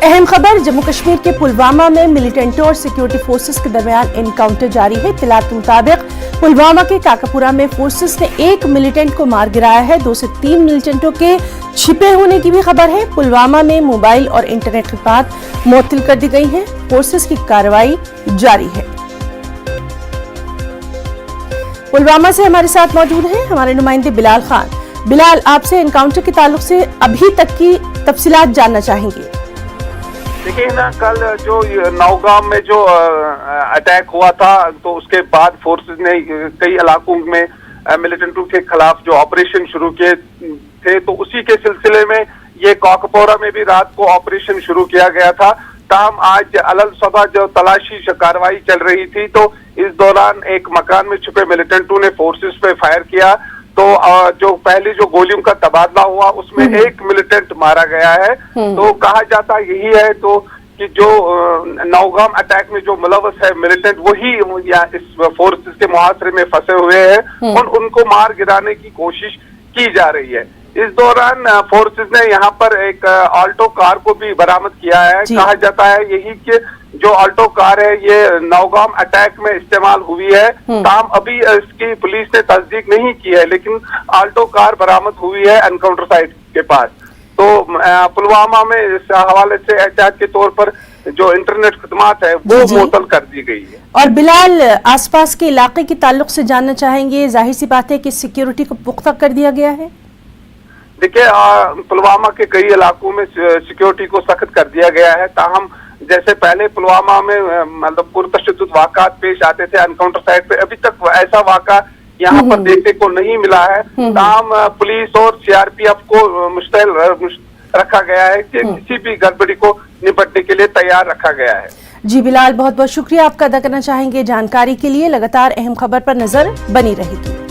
अहम खबर, जम्मू कश्मीर के पुलवामा में मिलिटेंटों और सिक्योरिटी फोर्सेस के दरमियान एनकाउंटर जारी है। इत्तलात के मुताबिक पुलवामा के काकापुरा में फोर्सेस ने एक मिलिटेंट को मार गिराया है। 2 से 3 मिलिटेंटों के छिपे होने की भी खबर है। पुलवामा में मोबाइल और इंटरनेट खिदमत मुअत्तल कर दी गई हैं। फोर्सेस की कार्रवाई जारी है। पुलवामा से हमारे साथ मौजूद हैं हमारे नुमाइंदे बिलाल खान। बिलाल, आपसे एनकाउंटर के ताल्लुक से अभी तक की तफसीलात जानना चाहेंगे। देखिए ना, कल जो नौगाम में जो अटैक हुआ था, तो उसके बाद फोर्सेस ने कई इलाकों में मिलिटेंटों के खिलाफ जो ऑपरेशन शुरू किए थे, तो उसी के सिलसिले में ये काकापुरा में भी रात को ऑपरेशन शुरू किया गया था। ताहम आज अलग सुबह जो तलाशी कार्रवाई चल रही थी, तो इस दौरान एक मकान में छुपे मिलिटेंटों ने फोर्सेस पे फायर किया। तो जो पहली जो गोलियों का तबादला हुआ उसमें एक मिलिटेंट मारा गया है। तो कहा जाता यही है तो कि जो नौगाम अटैक में जो मुलव्वस है मिलिटेंट, वही इस फोर्सेस के मुहासरे में फंसे हुए हैं और उनको मार गिराने की कोशिश की जा रही है। इस दौरान फोर्सेस ने यहाँ पर एक ऑल्टो कार को भी बरामद किया है। कहा जाता है यही कि जो ऑल्टो कार है ये नौगाम अटैक में इस्तेमाल हुई है। ताहम अभी इसकी पुलिस ने तस्दीक नहीं की है, लेकिन ऑल्टो कार बरामद हुई है एनकाउंटर साइट के पास। तो पुलवामा में इस हवाले से एहतियात के तौर पर जो इंटरनेट खिदमत है वो मुअत्तल कर दी गई है। और बिलाल, आसपास के इलाके के ताल्लुक से जानना चाहेंगे। जाहिर सी बात है कि सिक्योरिटी को पुख्ता कर दिया गया है। देखिए, पुलवामा के कई इलाकों में सिक्योरिटी को सख्त कर दिया गया है। ताहम जैसे पहले पुलवामा में मतलब पुरतशद्दुद वाक़ात पेश आते थे एनकाउंटर साइट पे, अभी तक ऐसा वाक़ा यहाँ पर देखने को नहीं मिला है। ताहम पुलिस और सीआरपीएफ को मुस्तैद रखा गया है कि किसी भी गड़बड़ी को निपटने के लिए तैयार रखा गया है। जी बिलाल, बहुत बहुत शुक्रिया आपका अदा करना चाहेंगे जानकारी के लिए। लगातार अहम खबर पर नजर बनी रहेगी।